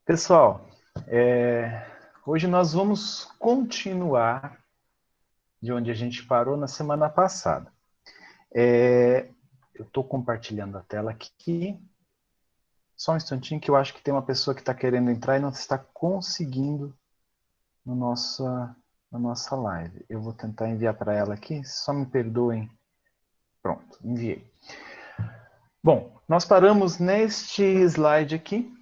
Pessoal, hoje nós vamos continuar de onde a gente parou na semana passada. Eu estou compartilhando a tela aqui. Só um instantinho que eu acho que tem uma pessoa que está querendo entrar e não está conseguindo no na nossa live. Eu vou tentar enviar para ela aqui. Só me perdoem. Pronto, enviei. Bom, nós paramos neste slide aqui,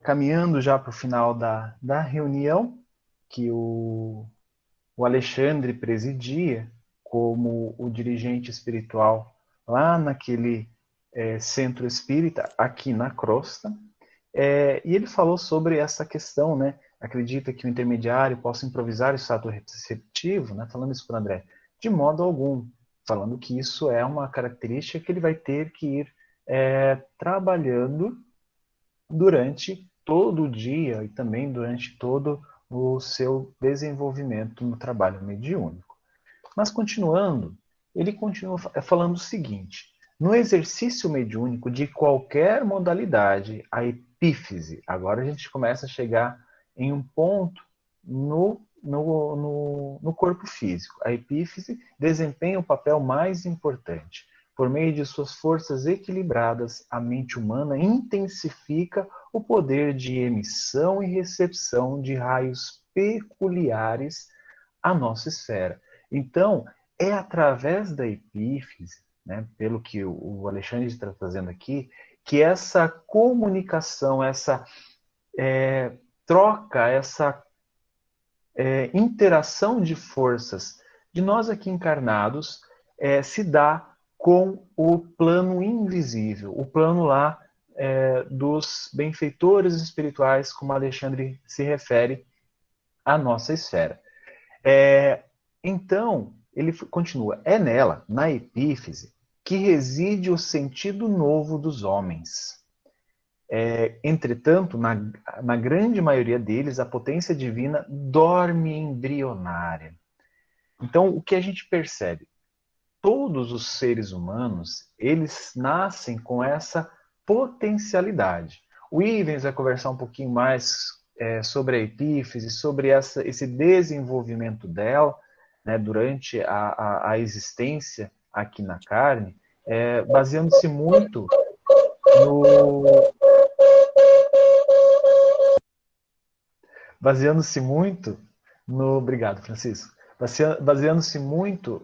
caminhando já para o final da reunião, que o Alexandre presidia como o dirigente espiritual lá naquele centro espírita, aqui na crosta. E ele falou sobre essa questão, né? Acredita que o intermediário possa improvisar o estado receptivo, né? Falando isso para o André, de modo algum, falando que isso é uma característica que ele vai ter que ir trabalhando durante todo o dia e também durante todo o seu desenvolvimento no trabalho mediúnico. Mas continuando, ele continua falando o seguinte: no exercício mediúnico de qualquer modalidade, a epífise, agora a gente começa a chegar em um ponto no corpo físico. A epífise desempenha o papel mais importante. Por meio de suas forças equilibradas, a mente humana intensifica o poder de emissão e recepção de raios peculiares à nossa esfera. Então, é através da epífise, né, pelo que o Alexandre está trazendo aqui, que essa comunicação, essa troca, essa interação de forças de nós aqui encarnados se dá com o plano invisível, o plano lá dos benfeitores espirituais, como Alexandre se refere à nossa esfera. Então, ele continua, é nela, na epífise, que reside o sentido novo dos homens. Entretanto, na grande maioria deles, a potência divina dorme embrionária. Então, o que a gente percebe? Todos os seres humanos, eles nascem com essa potencialidade. O Ivens vai conversar um pouquinho mais sobre a epífise, sobre esse desenvolvimento dela, né, durante a existência aqui na carne, baseando-se muito no, baseando-se muito no, obrigado, Francisco, baseando-se muito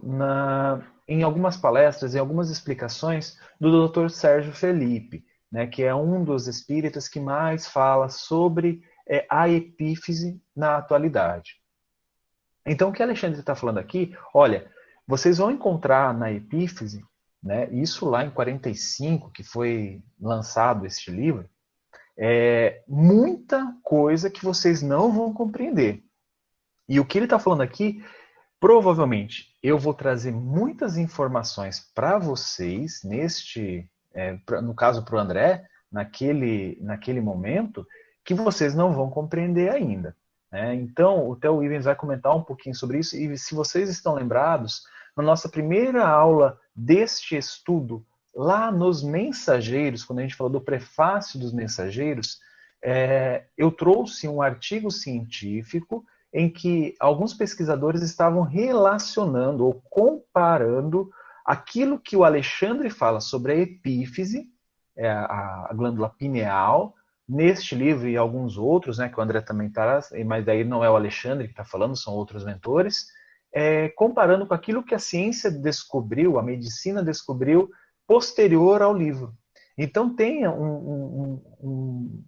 em algumas palestras, em algumas explicações do Dr. Sérgio Felipe, né, que é um dos espíritas que mais fala sobre a epífise na atualidade. Então, o que Alexandre está falando aqui, olha, vocês vão encontrar na epífise, né, isso lá em 45, que foi lançado este livro, muita coisa que vocês não vão compreender. E o que ele está falando aqui, provavelmente, eu vou trazer muitas informações para vocês, no caso para o André, naquele momento, que vocês não vão compreender ainda. Né? Então, o Theo Ivens vai comentar um pouquinho sobre isso, e se vocês estão lembrados, na nossa primeira aula deste estudo, lá nos Mensageiros, quando a gente falou do prefácio dos Mensageiros, eu trouxe um artigo científico em que alguns pesquisadores estavam relacionando ou comparando aquilo que o Alexandre fala sobre a epífise, a glândula pineal, neste livro e alguns outros, né, que o André também está, mas daí não é o Alexandre que está falando, são outros mentores, comparando com aquilo que a ciência descobriu, a medicina descobriu posterior ao livro. Então tem um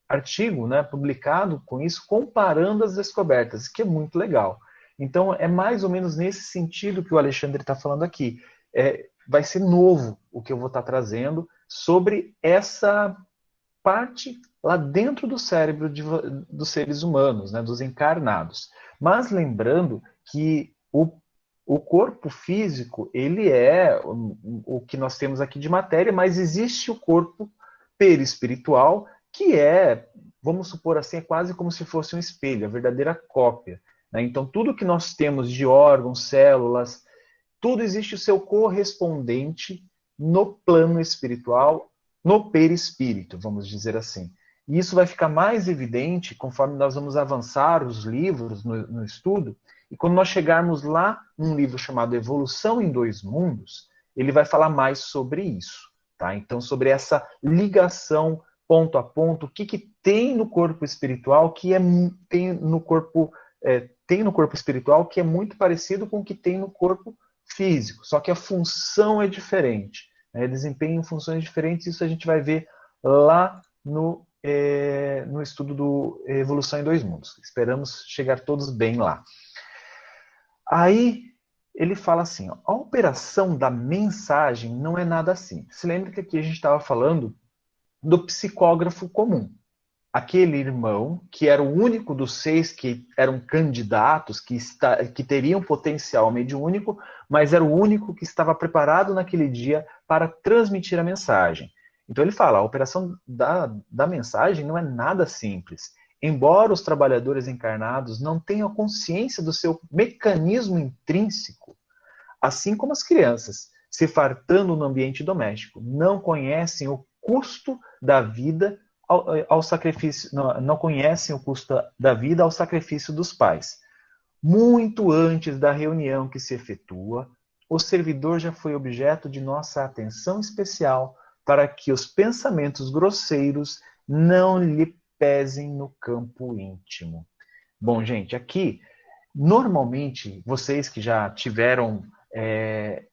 artigo, né, publicado com isso, comparando as descobertas, que é muito legal. Então, é mais ou menos nesse sentido que o Alexandre está falando aqui. Vai ser novo o que eu vou estar trazendo sobre essa parte lá dentro do cérebro dos seres humanos, né, dos encarnados. Mas lembrando que o corpo físico, ele é o que nós temos aqui de matéria, mas existe o corpo perispiritual, que vamos supor assim, é quase como se fosse um espelho, a verdadeira cópia. Né? Então, tudo que nós temos de órgãos, células, tudo existe o seu correspondente no plano espiritual, no perispírito, vamos dizer assim. E isso vai ficar mais evidente conforme nós vamos avançar os livros no estudo. E quando nós chegarmos lá num livro chamado Evolução em Dois Mundos, ele vai falar mais sobre isso. Tá? Então, sobre essa ligação ponto a ponto, o que tem no corpo espiritual tem no corpo espiritual que é muito parecido com o que tem no corpo físico, só que a função é diferente, né? Desempenham funções diferentes, isso a gente vai ver lá no estudo do Evolução em Dois Mundos. Esperamos chegar todos bem lá. Aí ele fala assim, ó, a operação da mensagem não é nada assim. Se lembra que aqui a gente estava falando do psicógrafo comum. Aquele irmão que era o único dos 6 que eram candidatos, que teriam potencial mediúnico, mas era o único que estava preparado naquele dia para transmitir a mensagem. Então ele fala, a operação da mensagem não é nada simples. Embora os trabalhadores encarnados não tenham consciência do seu mecanismo intrínseco, assim como as crianças, se fartando no ambiente doméstico, não conhecem o custo da vida ao sacrifício, não conhecem o custo da vida ao sacrifício dos pais. Muito antes da reunião que se efetua, o servidor já foi objeto de nossa atenção especial para que os pensamentos grosseiros não lhe pesem no campo íntimo. Bom, gente, aqui, normalmente, vocês que já tiveram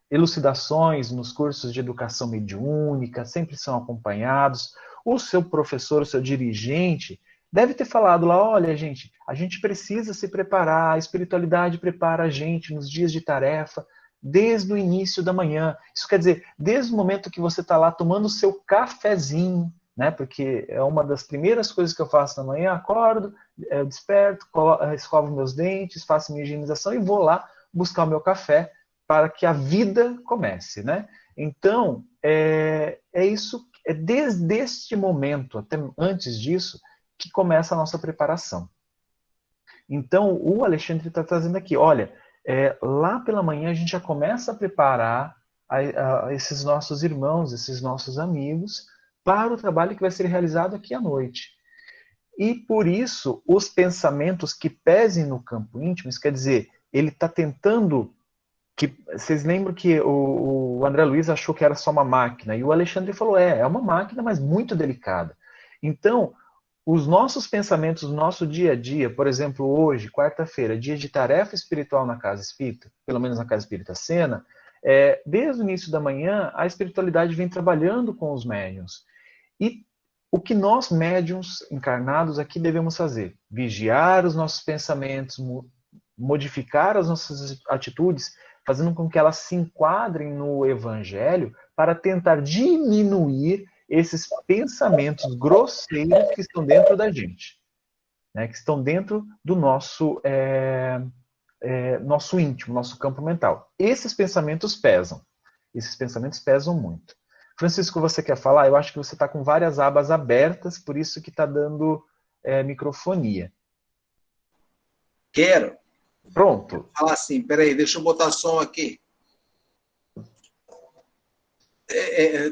elucidações nos cursos de educação mediúnica, sempre são acompanhados, o seu professor, o seu dirigente, deve ter falado lá, olha, gente, a gente precisa se preparar, a espiritualidade prepara a gente nos dias de tarefa, desde o início da manhã. Isso quer dizer, desde o momento que você está lá tomando o seu cafezinho, né? Porque é uma das primeiras coisas que eu faço na manhã, acordo, eu desperto, escovo meus dentes, faço minha higienização e vou lá buscar o meu café para que a vida comece, né? Então, isso, é desde este momento, até antes disso, que começa a nossa preparação. Então, o Alexandre está trazendo aqui, olha, lá pela manhã a gente já começa a preparar esses nossos irmãos, esses nossos amigos, para o trabalho que vai ser realizado aqui à noite. E por isso, os pensamentos que pesem no campo íntimo, isso quer dizer, ele está tentando... Vocês lembram que o André Luiz achou que era só uma máquina, e o Alexandre falou, é uma máquina, mas muito delicada. Então, os nossos pensamentos no nosso dia a dia, por exemplo, hoje, quarta-feira, dia de tarefa espiritual na Casa Espírita, pelo menos na Casa Espírita Sena, desde o início da manhã, a espiritualidade vem trabalhando com os médiuns. E o que nós, médiuns encarnados, aqui devemos fazer? Vigiar os nossos pensamentos, modificar as nossas atitudes, fazendo com que elas se enquadrem no Evangelho para tentar diminuir esses pensamentos grosseiros que estão dentro da gente, né, que estão dentro do nosso íntimo, nosso campo mental. Esses pensamentos pesam muito. Francisco, você quer falar? Eu acho que você está com várias abas abertas, por isso que está dando microfonia. Quero. Pronto. Falar assim, peraí, deixa eu botar som aqui.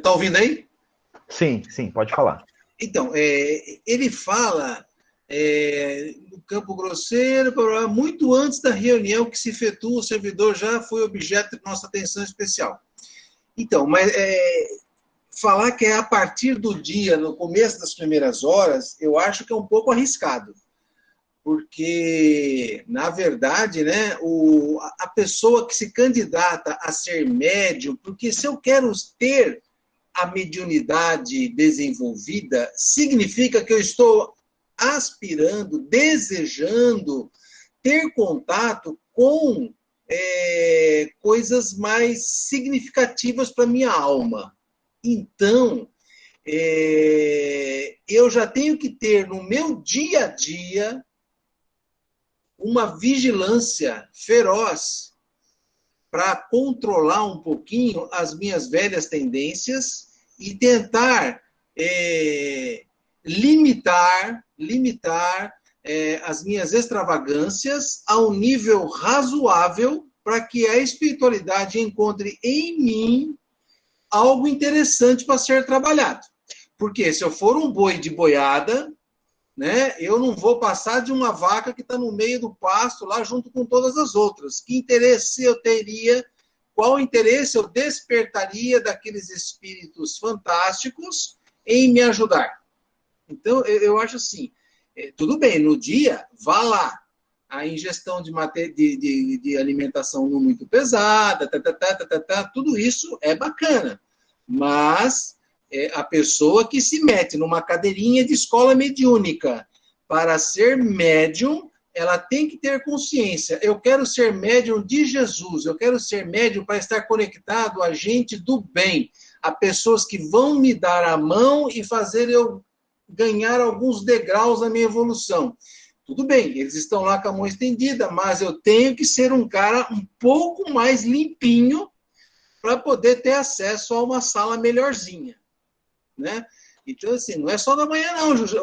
Tá ouvindo aí? Sim, pode falar. Então, ele fala no campo grosseiro, muito antes da reunião que se efetua, o servidor já foi objeto de nossa atenção especial. Então, mas falar que é a partir do dia, no começo das primeiras horas, eu acho que é um pouco arriscado. Porque, na verdade, né, a pessoa que se candidata a ser médium, porque se eu quero ter a mediunidade desenvolvida, significa que eu estou aspirando, desejando ter contato com coisas mais significativas para a minha alma. Então, eu já tenho que ter no meu dia a dia uma vigilância feroz para controlar um pouquinho as minhas velhas tendências e tentar limitar as minhas extravagâncias a um nível razoável para que a espiritualidade encontre em mim algo interessante para ser trabalhado. Porque se eu for um boi de boiada, né? Eu não vou passar de uma vaca que está no meio do pasto, lá junto com todas as outras. Que interesse eu teria? Qual interesse eu despertaria daqueles espíritos fantásticos em me ajudar? Então, eu acho assim, tudo bem, no dia, vá lá. A ingestão de alimentação não muito pesada, tudo isso é bacana. Mas a pessoa que se mete numa cadeirinha de escola mediúnica para ser médium, ela tem que ter consciência. Eu quero ser médium de Jesus, eu quero ser médium para estar conectado a gente do bem, a pessoas que vão me dar a mão e fazer eu ganhar alguns degraus na minha evolução. Tudo bem, eles estão lá com a mão estendida, mas eu tenho que ser um cara um pouco mais limpinho para poder ter acesso a uma sala melhorzinha, né? Então, assim, não é só da manhã, não, Júlio.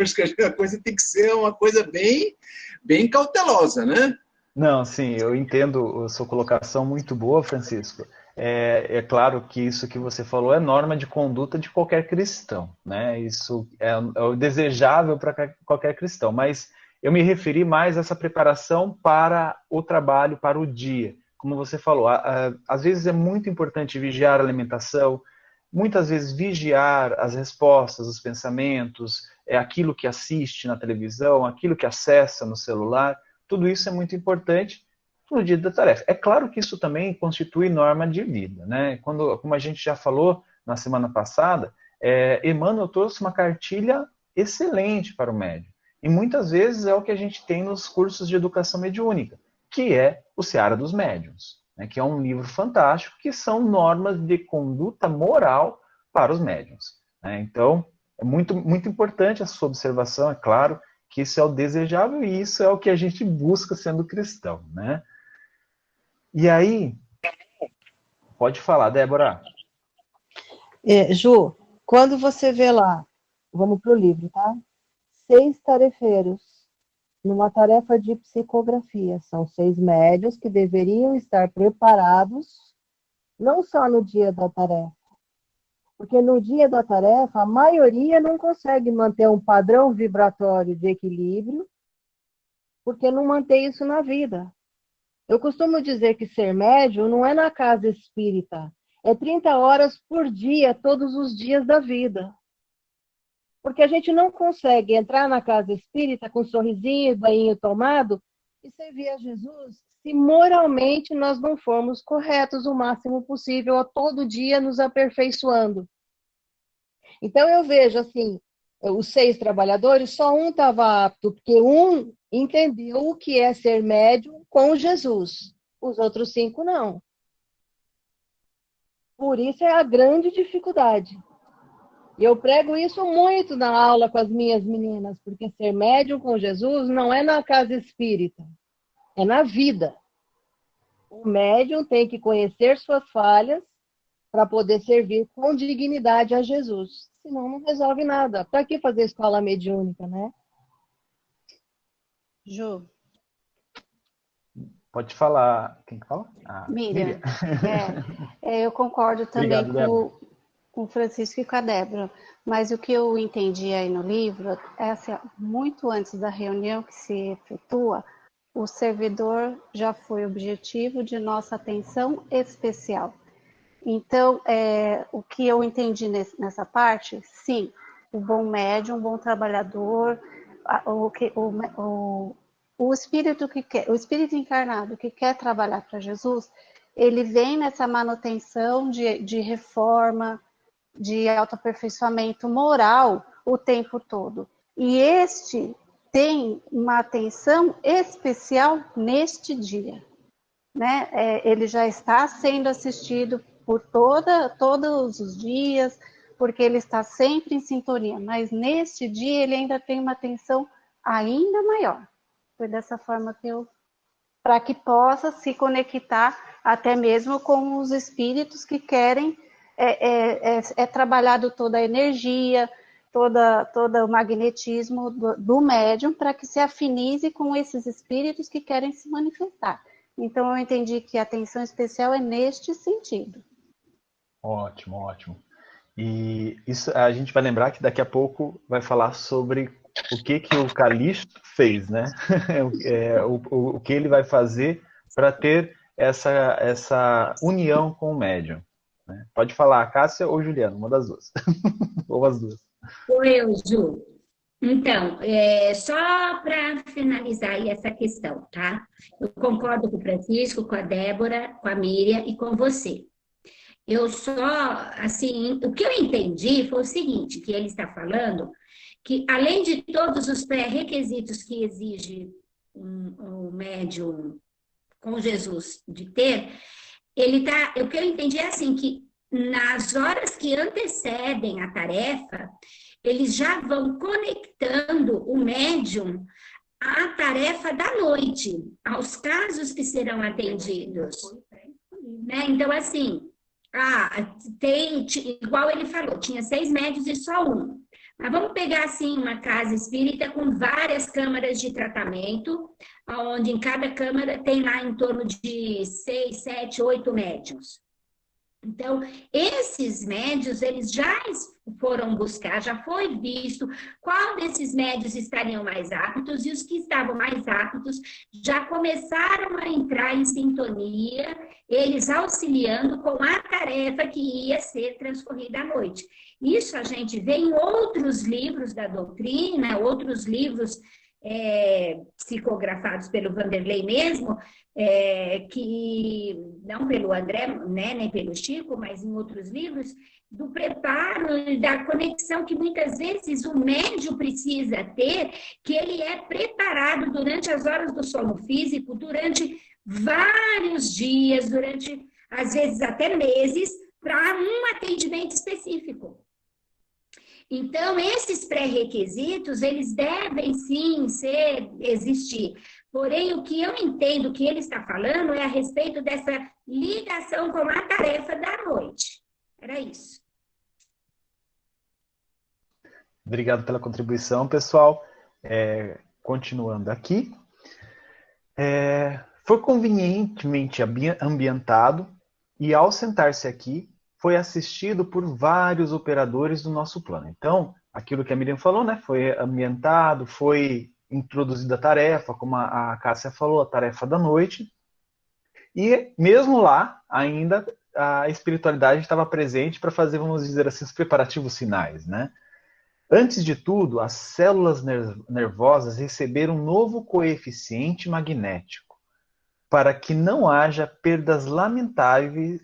Acho que a coisa tem que ser uma coisa bem, bem cautelosa, né? Não, sim, eu entendo a sua colocação muito boa, Francisco. É claro que isso que você falou é norma de conduta de qualquer cristão, né? Isso é o desejável para qualquer cristão, mas eu me referi mais a essa preparação para o trabalho, para o dia. Como você falou, às vezes é muito importante vigiar a alimentação, muitas vezes vigiar as respostas, os pensamentos, aquilo que assiste na televisão, aquilo que acessa no celular. Tudo isso é muito importante no dia da tarefa. É claro que isso também constitui norma de vida, né? Como a gente já falou na semana passada, Emmanuel trouxe uma cartilha excelente para o médium. E muitas vezes é o que a gente tem nos cursos de educação mediúnica, que é o Seara dos Médiuns, né? Que é um livro fantástico, que são normas de conduta moral para os médiuns, né? Então, é muito, muito importante a sua observação, é claro, que isso é o desejável e isso é o que a gente busca sendo cristão, né? E aí, pode falar, Débora. Ju, quando você vê lá, vamos para o livro, tá? 6 tarefeiros numa tarefa de psicografia. São 6 médios que deveriam estar preparados, não só no dia da tarefa, porque no dia da tarefa, a maioria não consegue manter um padrão vibratório de equilíbrio, porque não mantém isso na vida. Eu costumo dizer que ser médium não é na casa espírita, é 30 horas por dia, todos os dias da vida. Porque a gente não consegue entrar na casa espírita com um sorrisinho e banho tomado e servir a Jesus se moralmente nós não formos corretos o máximo possível, a todo dia nos aperfeiçoando. Então eu vejo assim, os 6 trabalhadores, só um estava apto, porque um entendeu o que é ser médium com Jesus. Os outros 5 não. Por isso é a grande dificuldade. E eu prego isso muito na aula com as minhas meninas, porque ser médium com Jesus não é na casa espírita, é na vida. O médium tem que conhecer suas falhas para poder servir com dignidade a Jesus. Senão não resolve nada. Para que fazer escola mediúnica, né? Ju. Pode falar. Quem que fala? Miriam. Eu concordo também Obrigado, com o Francisco e com a Débora, mas o que eu entendi aí no livro é assim, muito antes da reunião que se efetua, o servidor já foi objetivo de nossa atenção especial. Então, o que eu entendi nessa parte, sim, o bom médium, o bom trabalhador, o espírito encarnado que quer trabalhar para Jesus, ele vem nessa manutenção de reforma, de autoaperfeiçoamento moral o tempo todo. E este tem uma atenção especial neste dia, né? Ele já está sendo assistido por todos os dias, porque ele está sempre em sintonia, mas neste dia ele ainda tem uma atenção ainda maior. Foi dessa forma que para que possa se conectar até mesmo com os espíritos que querem trabalhado toda a energia, todo o magnetismo do médium para que se afinize com esses espíritos que querem se manifestar. Então, eu entendi que a atenção especial é neste sentido. Ótimo, ótimo. E isso a gente vai lembrar que daqui a pouco vai falar sobre o que que o Calixto fez, né? O que ele vai fazer para ter essa união com o médium. Né? Pode falar, Cássia ou Juliana, uma das duas. Ou as duas. Oi, eu, Ju. Então, só para finalizar aí essa questão, tá? Eu concordo com o Francisco, com a Débora, com a Miriam e com você. Eu só, assim, o que eu entendi foi o seguinte, que ele está falando, que além de todos os pré-requisitos que exige um médium com Jesus de ter, o que eu entendi é assim, que nas horas que antecedem a tarefa, eles já vão conectando o médium à tarefa da noite, aos casos que serão atendidos. Né? Então, assim, igual ele falou, tinha 6 médios e só um. Mas vamos pegar, assim, uma casa espírita com várias câmaras de tratamento, onde em cada câmara tem lá em torno de 6, 7, 8 médios. Então, esses médios, eles já foram buscar, já foi visto qual desses médios estariam mais aptos, e os que estavam mais aptos já começaram a entrar em sintonia, eles auxiliando com a tarefa que ia ser transcorrida à noite. Isso a gente vê em outros livros da doutrina, outros livros psicografados pelo Vanderlei mesmo, que não pelo André, né, nem pelo Chico, mas em outros livros, do preparo e da conexão que muitas vezes o médium precisa ter, que ele é preparado durante as horas do sono físico, durante vários dias, durante, às vezes, até meses, para um atendimento específico. Então, esses pré-requisitos, eles devem sim existir. Porém, o que eu entendo que ele está falando é a respeito dessa ligação com a tarefa da noite. Era isso. Obrigado pela contribuição, pessoal. Continuando aqui. Foi convenientemente ambientado e, ao sentar-se aqui, foi assistido por vários operadores do nosso plano. Então, aquilo que a Miriam falou, né? Foi ambientado, foi introduzida a tarefa, como a Cássia falou, a tarefa da noite. E mesmo lá, ainda a espiritualidade estava presente para fazer, vamos dizer assim, os preparativos finais, né? Antes de tudo, as células nervosas receberam um novo coeficiente magnético, para que não haja perdas lamentáveis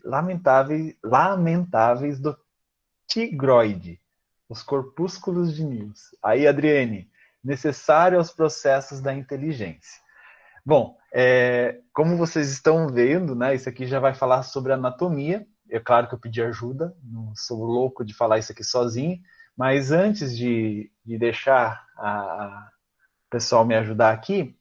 do tigroide, os corpúsculos de Nils. Aí, Adriane, necessário aos processos da inteligência. Bom, como vocês estão vendo, né, isso aqui já vai falar sobre anatomia. É claro que eu pedi ajuda, não sou louco de falar isso aqui sozinho, mas antes de deixar o pessoal me ajudar aqui,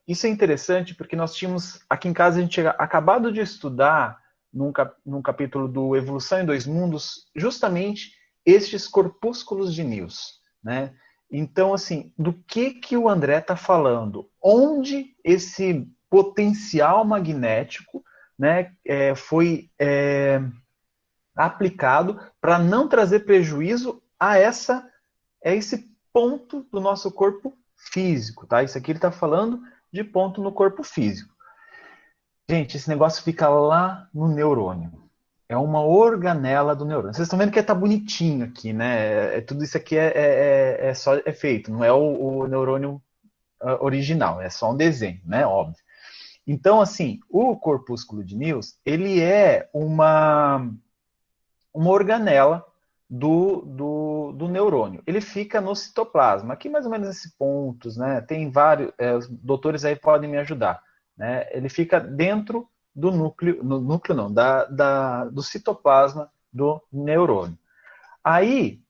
isso é interessante porque nós tínhamos, aqui em casa, a gente tinha acabado de estudar, num capítulo do Evolução em Dois Mundos, justamente estes corpúsculos de Nils, né? Então, assim, do que o André está falando? Onde esse potencial magnético, né, foi aplicado para não trazer prejuízo a esse ponto do nosso corpo físico, tá? Isso aqui ele está falando de ponto no corpo físico. Gente, esse negócio fica lá no neurônio. É uma organela do neurônio. Vocês estão vendo que está bonitinho aqui, né? Tudo isso aqui é feito, não é o neurônio original, é só um desenho, né? Óbvio. Então, assim, o corpúsculo de Nils, ele é uma organela do neurônio. Ele fica no citoplasma, aqui mais ou menos nesses pontos, né? Tem vários, os doutores aí podem me ajudar, né? Ele fica dentro do núcleo, do citoplasma do neurônio. Aí,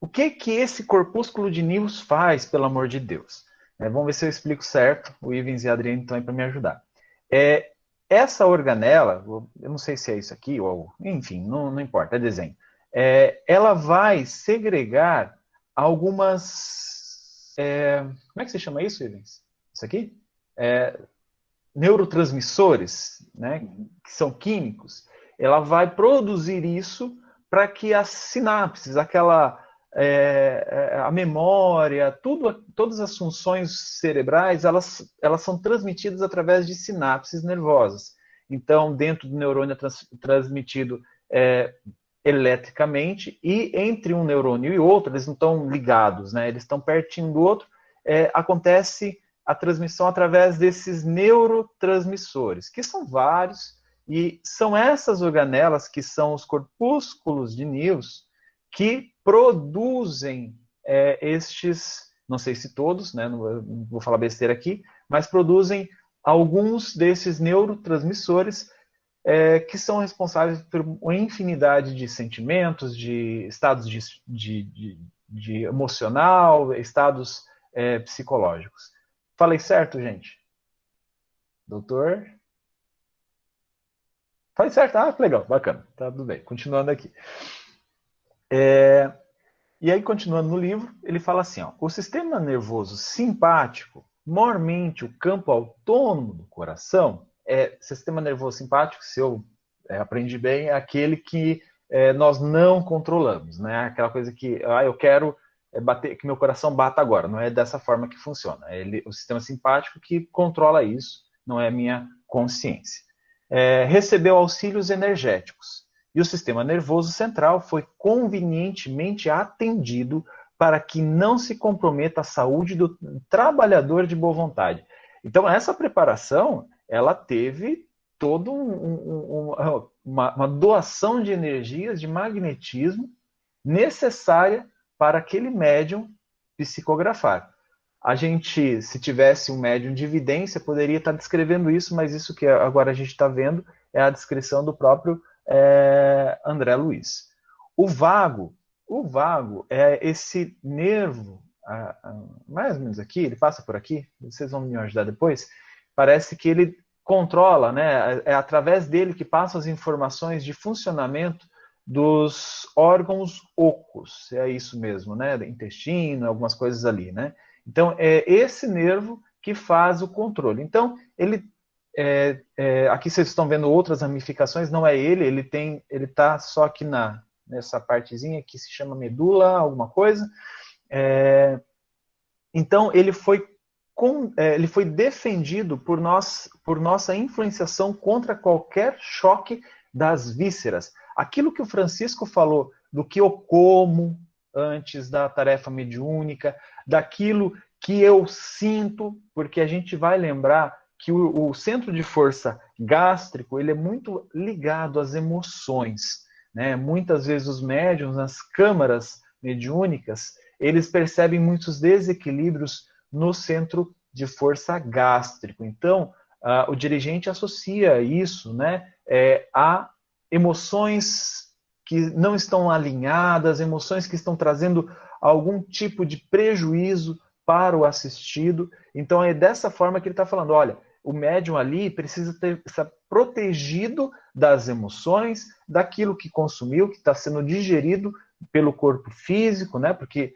o que esse corpúsculo de Nils faz, pelo amor de Deus? Vamos ver se eu explico certo. O Ivens e a Adriane estão aí para me ajudar. Essa organela, eu não sei se é isso aqui, ou enfim, não importa, é desenho. Ela vai segregar algumas... como é que se chama isso, Ivens? Isso aqui? Neurotransmissores, né, que são químicos. Ela vai produzir isso para que as sinapses, a memória, todas as funções cerebrais, elas são transmitidas através de sinapses nervosas. Então, dentro do neurônio é transmitido eletricamente, e entre um neurônio e outro, eles não estão ligados, né? Eles estão pertinho do outro, acontece a transmissão através desses neurotransmissores, que são vários, e são essas organelas, que são os corpúsculos de News, que produzem estes, não sei se todos, né, não vou falar besteira aqui, mas produzem alguns desses neurotransmissores que são responsáveis por uma infinidade de sentimentos, de estados de emocional, estados psicológicos. Falei certo, gente? Doutor? Falei certo? Ah, legal, bacana. Tá tudo bem. Continuando aqui. E aí, continuando no livro, ele fala assim, ó, o sistema nervoso simpático, maiormente o campo autônomo do coração, sistema nervoso simpático, se eu aprendi bem, é aquele que nós não controlamos, né? Aquela coisa que eu quero que meu coração bata agora. Não é dessa forma que funciona. O sistema simpático que controla isso, não é a minha consciência. Recebeu auxílios energéticos. E o sistema nervoso central foi convenientemente atendido para que não se comprometa a saúde do trabalhador de boa vontade. Então, essa preparação, ela teve toda uma doação de energias, de magnetismo, necessária para aquele médium psicografar. A gente, se tivesse um médium de evidência, poderia estar descrevendo isso, mas isso que agora a gente está vendo é a descrição do próprio André Luiz. O vago é esse nervo, mais ou menos aqui, ele passa por aqui, vocês vão me ajudar depois, parece que ele controla, né? É através dele que passam as informações de funcionamento dos órgãos ocos, é isso mesmo, né? Intestino, algumas coisas ali, né? Então, é esse nervo que faz o controle. Então, ele aqui vocês estão vendo outras ramificações, não é ele está só aqui nessa partezinha que se chama medula, alguma coisa. Então, ele foi defendido por nossa influenciação contra qualquer choque das vísceras. Aquilo que o Francisco falou, do que eu como antes da tarefa mediúnica, daquilo que eu sinto, porque a gente vai lembrar que o centro de força gástrico, ele é muito ligado às emoções, né? Muitas vezes os médiuns, nas câmaras mediúnicas, eles percebem muitos desequilíbrios no centro de força gástrico. Então, o dirigente associa isso, né, a emoções que não estão alinhadas, emoções que estão trazendo algum tipo de prejuízo para o assistido. Então, é dessa forma que ele está falando, olha, o médium ali precisa estar protegido das emoções, daquilo que consumiu, que está sendo digerido pelo corpo físico, né? Porque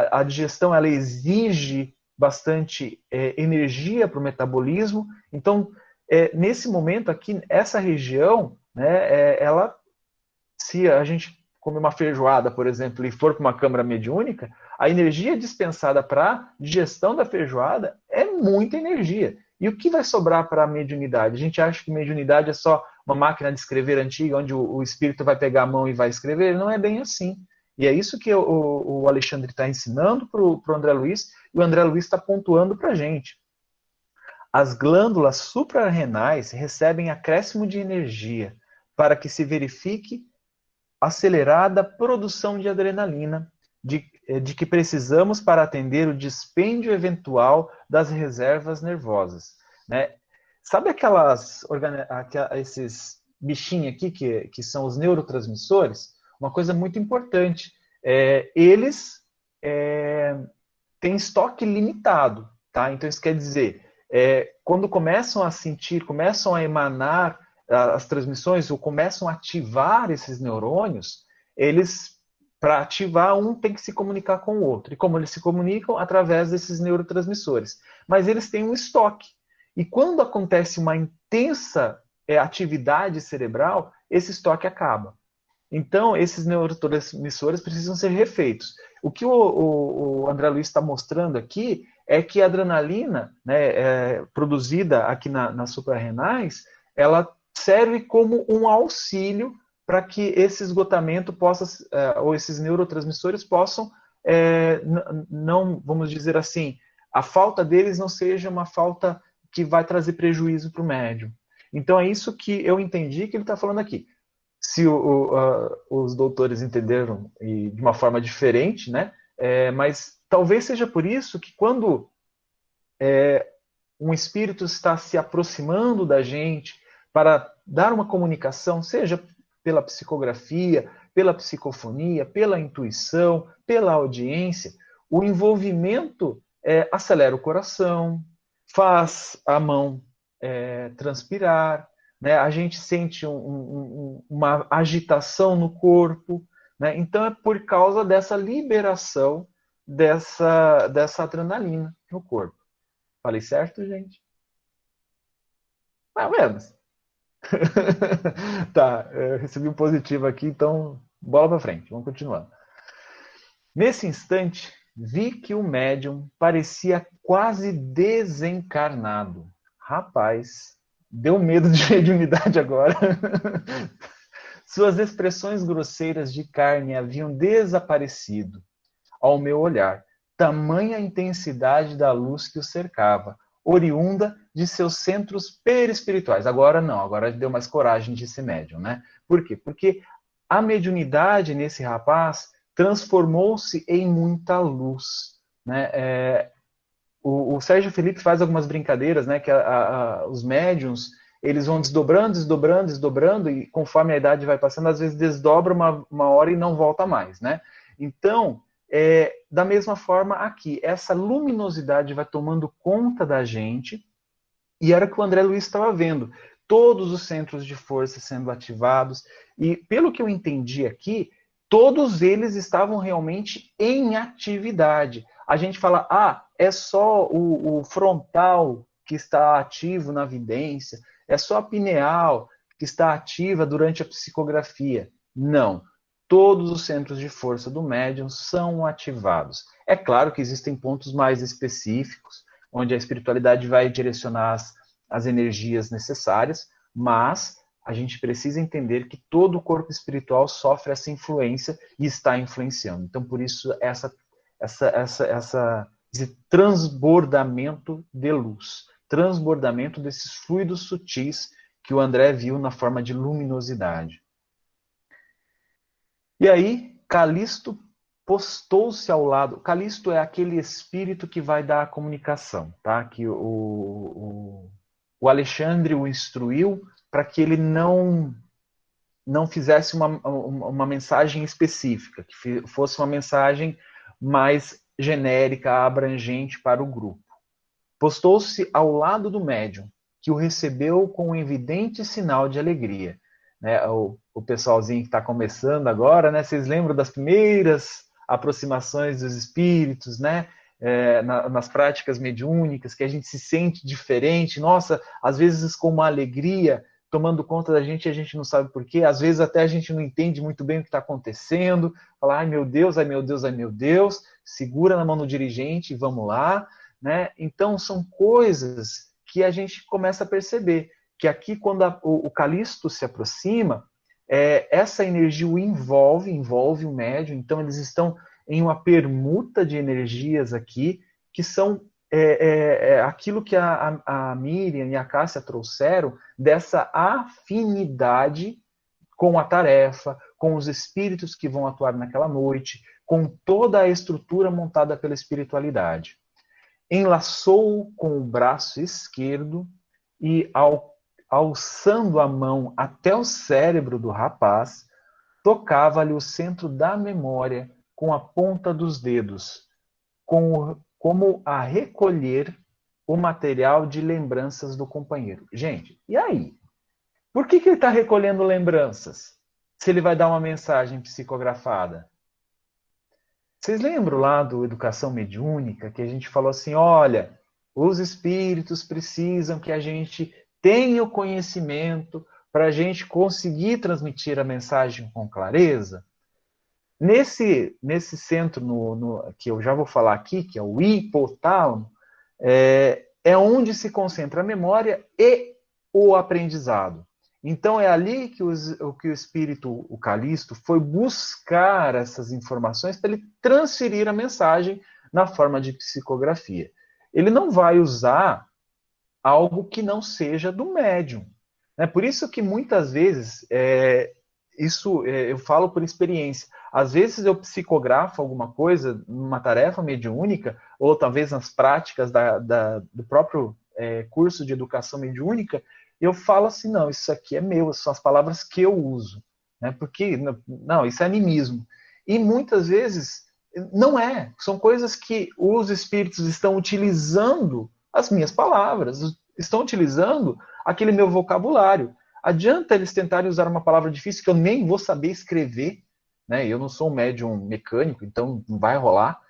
a digestão ela exige bastante energia para o metabolismo. Então, nesse momento aqui, essa região, né, se a gente comer uma feijoada, por exemplo, e for para uma câmara mediúnica, a energia dispensada para a digestão da feijoada é muita energia. E o que vai sobrar para a mediunidade? A gente acha que mediunidade é só uma máquina de escrever antiga, onde o espírito vai pegar a mão e vai escrever. Não é bem assim. E é isso que o Alexandre está ensinando para o André Luiz, e o André Luiz está pontuando para a gente. As glândulas suprarrenais recebem acréscimo de energia para que se verifique acelerada produção de adrenalina, de que precisamos para atender o dispêndio eventual das reservas nervosas. Né? Sabe esses bichinhos aqui, que são os neurotransmissores? Uma coisa muito importante, eles têm estoque limitado. Tá? Então, isso quer dizer, quando começam a sentir, começam a emanar as transmissões, ou começam a ativar esses neurônios, para ativar, um tem que se comunicar com o outro. E como eles se comunicam? Através desses neurotransmissores. Mas eles têm um estoque. E quando acontece uma intensa atividade cerebral, esse estoque acaba. Então, esses neurotransmissores precisam ser refeitos. O que o André Luiz está mostrando aqui é que a adrenalina, né, produzida aqui nas suprarrenais, ela serve como um auxílio para que esse esgotamento possa, ou esses neurotransmissores possam, não, vamos dizer assim, a falta deles não seja uma falta que vai trazer prejuízo para o médium. Então, é isso que eu entendi que ele está falando aqui. Se os doutores entenderam de uma forma diferente, né? Mas talvez seja por isso que quando um espírito está se aproximando da gente para dar uma comunicação, seja pela psicografia, pela psicofonia, pela intuição, pela audiência, o envolvimento acelera o coração, faz a mão transpirar, né? A gente sente uma agitação no corpo, né? Então é por causa dessa liberação dessa adrenalina no corpo. Falei certo, gente? Mais ou menos. Tá, eu recebi um positivo aqui, então bola para frente, vamos continuar. Nesse instante, vi que o médium parecia quase desencarnado. Rapaz, deu medo de mediunidade agora. Suas expressões grosseiras de carne haviam desaparecido. Ao meu olhar, tamanha intensidade da luz que o cercava, oriunda de seus centros perispirituais. Agora não, agora deu mais coragem de ser médium, né? Por quê? Porque a mediunidade nesse rapaz transformou-se em muita luz, né? O Sérgio Felipe faz algumas brincadeiras, né? Que os médiums eles vão desdobrando, desdobrando, desdobrando, e conforme a idade vai passando, às vezes desdobra uma hora e não volta mais, né? Então, da mesma forma aqui, essa luminosidade vai tomando conta da gente, e era o que o André Luiz estava vendo, todos os centros de força sendo ativados, e pelo que eu entendi aqui, todos eles estavam realmente em atividade. A gente fala, é só o frontal que está ativo na vidência, é só a pineal que está ativa durante a psicografia. Não. Todos os centros de força do médium são ativados. É claro que existem pontos mais específicos, onde a espiritualidade vai direcionar as energias necessárias, mas a gente precisa entender que todo o corpo espiritual sofre essa influência e está influenciando. Então, por isso, esse transbordamento de luz, transbordamento desses fluidos sutis que o André viu na forma de luminosidade. E aí, Calisto postou-se ao lado. Calisto é aquele espírito que vai dar a comunicação, tá? Que o Alexandre o instruiu para que ele não fizesse uma mensagem específica, que fosse uma mensagem mais genérica, abrangente para o grupo. Postou-se ao lado do médium, que o recebeu com um evidente sinal de alegria. Né, o pessoalzinho que está começando agora, né, vocês lembram das primeiras aproximações dos espíritos, né, nas práticas mediúnicas, que a gente se sente diferente, nossa, às vezes com uma alegria tomando conta da gente e a gente não sabe por quê, às vezes até a gente não entende muito bem o que está acontecendo, fala, ai meu Deus, ai meu Deus, ai meu Deus, segura na mão do dirigente e vamos lá, né? Então são coisas que a gente começa a perceber, que aqui, quando o Calisto se aproxima, essa energia o envolve o médium, então eles estão em uma permuta de energias aqui, que são aquilo que a Miriam e a Cássia trouxeram, dessa afinidade com a tarefa, com os espíritos que vão atuar naquela noite, com toda a estrutura montada pela espiritualidade. Enlaçou-o com o braço esquerdo e, alçando a mão até o cérebro do rapaz, tocava-lhe o centro da memória com a ponta dos dedos, como a recolher o material de lembranças do companheiro. Gente, e aí? Por que ele está recolhendo lembranças? Se ele vai dar uma mensagem psicografada? Vocês lembram lá do Educação Mediúnica, que a gente falou assim, olha, os espíritos precisam que a gente tenha o conhecimento para a gente conseguir transmitir a mensagem com clareza? Nesse centro que eu já vou falar aqui, que é o hipotálamo, é onde se concentra a memória e o aprendizado. Então é ali que o espírito, o Calisto, foi buscar essas informações para ele transferir a mensagem na forma de psicografia. Ele não vai usar algo que não seja do médium. É por isso que muitas vezes, eu falo por experiência, às vezes eu psicografo alguma coisa numa tarefa mediúnica, ou talvez nas práticas do próprio curso de educação mediúnica, eu falo assim, não, isso aqui é meu, são as palavras que eu uso. Né? Porque, não, isso é animismo. E muitas vezes não é. São coisas que os espíritos estão utilizando as minhas palavras, estão utilizando aquele meu vocabulário. Adianta eles tentarem usar uma palavra difícil que eu nem vou saber escrever, né? Eu não sou um médium mecânico, então não vai rolar.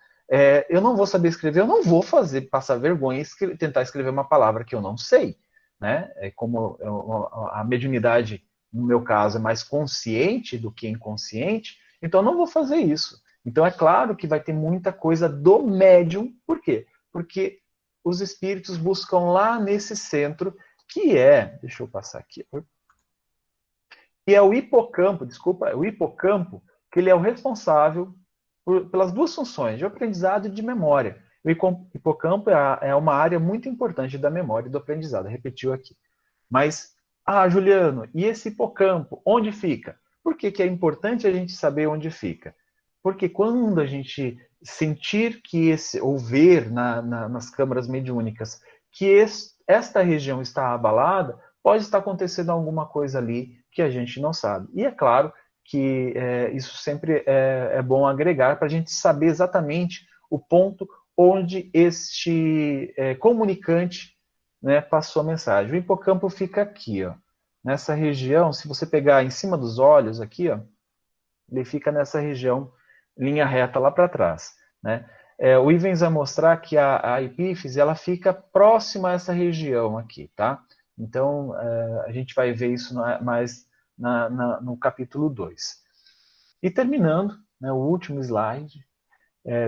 Eu não vou saber escrever, eu não vou passar vergonha e tentar escrever uma palavra que eu não sei. Né? Como a mediunidade, no meu caso, é mais consciente do que inconsciente, então eu não vou fazer isso. Então é claro que vai ter muita coisa do médium. Por quê? Porque os espíritos buscam lá nesse centro, que deixa eu passar aqui, que é o hipocampo, o hipocampo, que ele é o responsável pelas duas funções, de aprendizado e de memória. O hipocampo é uma área muito importante da memória e do aprendizado, repetiu aqui. Mas, Juliano, e esse hipocampo, onde fica? Por que é importante a gente saber onde fica? Porque quando a gente sentir ou ver nas câmaras mediúnicas que esta região está abalada, pode estar acontecendo alguma coisa ali que a gente não sabe. E é claro que isso sempre é bom agregar para a gente saber exatamente o ponto onde este comunicante, né, passou a mensagem. O hipocampo fica aqui, ó, nessa região. Se você pegar em cima dos olhos aqui, ó, ele fica nessa região, linha reta lá para trás. Né? O Ivens vai mostrar que a epífise ela fica próxima a essa região aqui, tá? Então, a gente vai ver isso mais no capítulo 2. E terminando, né, o último slide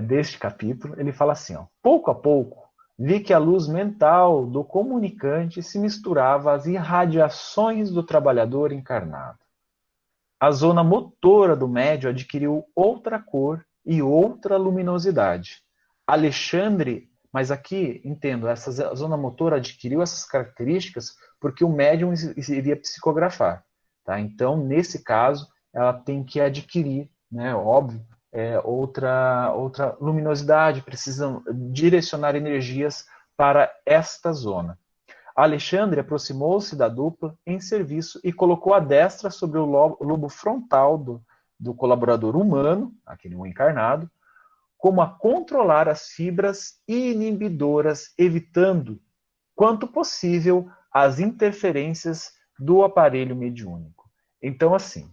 deste capítulo, ele fala assim, ó, pouco a pouco, vi que a luz mental do comunicante se misturava às irradiações do trabalhador encarnado. A zona motora do médium adquiriu outra cor e outra luminosidade. Alexandre, mas aqui, entendo, essa zona motora adquiriu essas características porque o médium iria psicografar. Tá? Então, nesse caso, ela tem que adquirir, né, óbvio, outra luminosidade, precisa direcionar energias para esta zona. Alexandre aproximou-se da dupla em serviço e colocou a destra sobre o lobo frontal do colaborador humano, aquele encarnado, como a controlar as fibras inibidoras, evitando, quanto possível, as interferências do aparelho mediúnico. Então, assim,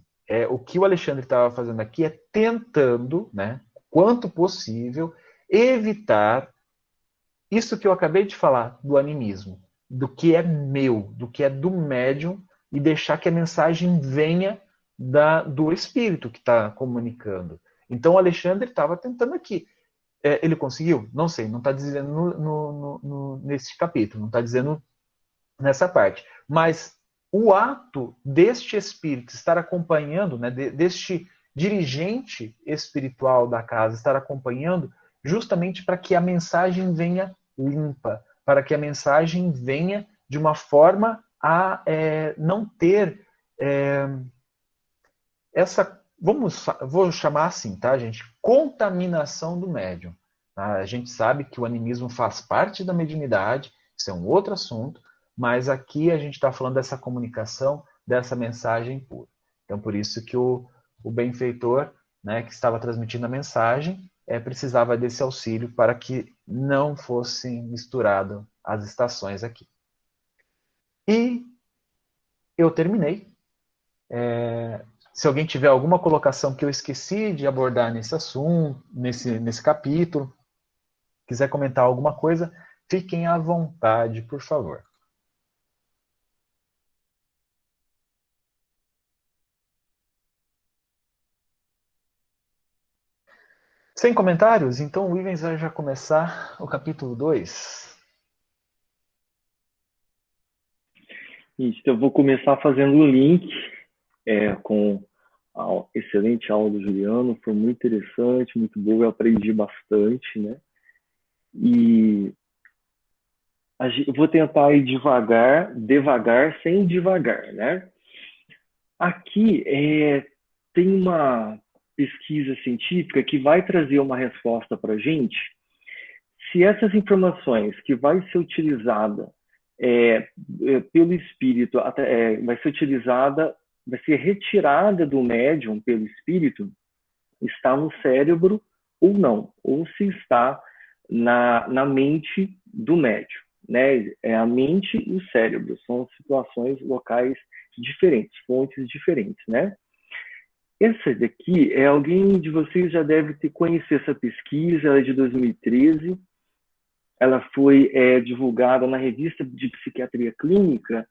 o que o Alexandre estava fazendo aqui é tentando, né, quanto possível, evitar isso que eu acabei de falar do animismo, do que é meu, do que é do médium, e deixar que a mensagem venha do espírito que está comunicando. Então, o Alexandre estava tentando aqui. Ele conseguiu? Não sei, não está dizendo nesse capítulo, não está dizendo nessa parte. Mas o ato deste espírito estar acompanhando, né, deste dirigente espiritual da casa estar acompanhando, justamente para que a mensagem venha limpa, para que a mensagem venha de uma forma a não ter essa, vou chamar assim, tá, gente? Contaminação do médium. Tá? A gente sabe que o animismo faz parte da mediunidade, isso é um outro assunto, mas aqui a gente está falando dessa comunicação, dessa mensagem pura. Então, por isso que o benfeitor, né, que estava transmitindo a mensagem, precisava desse auxílio para que não fossem misturadas as estações aqui. E eu terminei. Se alguém tiver alguma colocação que eu esqueci de abordar nesse assunto, nesse capítulo, quiser comentar alguma coisa, fiquem à vontade, por favor. Sem comentários? Então o Ivens vai já começar o capítulo 2. Então, eu vou começar fazendo o link com a excelente aula do Juliano. Foi muito interessante, muito boa, eu aprendi bastante, né? E eu vou tentar ir devagar, sem devagar, né? Aqui tem uma pesquisa científica que vai trazer uma resposta para a gente se essas informações que vai ser utilizada pelo espírito, vai ser retirada do médium pelo espírito, está no cérebro ou não, ou se está na mente do médium, né? A mente e o cérebro são situações locais diferentes, fontes diferentes, né? Essa daqui alguém de vocês já deve ter conhecido essa pesquisa, ela é de 2013. Ela foi divulgada na revista de Psiquiatria Clínica,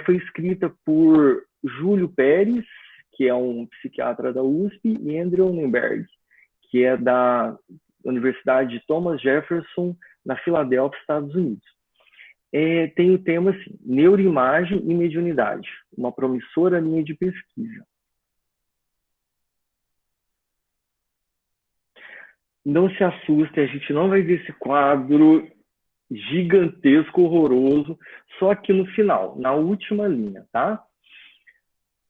foi escrita por Júlio Pérez, que é um psiquiatra da USP, e Andrew Nenberg, que é da Universidade de Thomas Jefferson, na Filadélfia, Estados Unidos. Tem o tema assim, Neuroimagem e Mediunidade, uma promissora linha de pesquisa. Não se assustem, a gente não vai ver esse quadro gigantesco, horroroso, só aqui no final, na última linha, tá?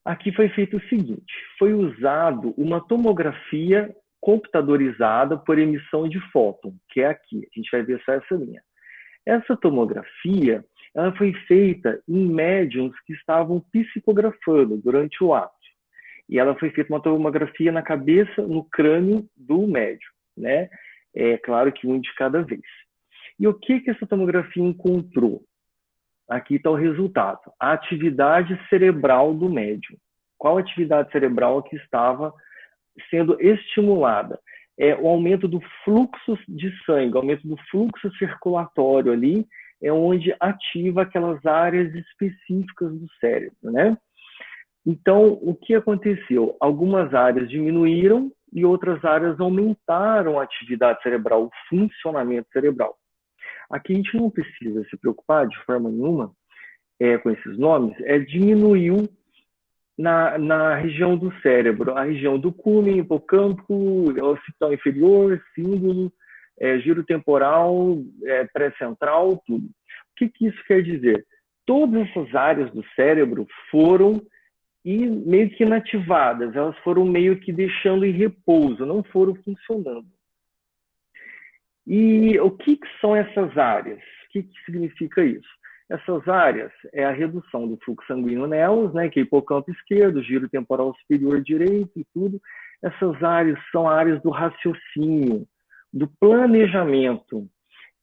Aqui foi feito o seguinte, foi usado uma tomografia computadorizada por emissão de fóton, que é aqui, a gente vai ver só essa linha. Essa tomografia, ela foi feita em médiums que estavam psicografando durante o ato. E ela foi feita uma tomografia na cabeça, no crânio do médium, né? É claro que um de cada vez. E o que essa tomografia encontrou? Aqui está o resultado. A atividade cerebral do médium. Qual atividade cerebral que estava sendo estimulada? O aumento do fluxo de sangue, o aumento do fluxo circulatório ali, é onde ativa aquelas áreas específicas do cérebro, né? Então, o que aconteceu? Algumas áreas diminuíram e outras áreas aumentaram a atividade cerebral, o funcionamento cerebral. Aqui a gente não precisa se preocupar de forma nenhuma com esses nomes, diminuiu na região do cérebro, a região do cúmen, hipocampo, occipital inferior, símbolo, giro temporal, pré-central, tudo. O que isso quer dizer? Todas essas áreas do cérebro foram meio que inativadas, elas foram meio que deixando em repouso, não foram funcionando. E o que são essas áreas? O que significa isso? Essas áreas é a redução do fluxo sanguíneo nelas, né, que é hipocampo esquerdo, giro temporal superior direito e tudo. Essas áreas são áreas do raciocínio, do planejamento,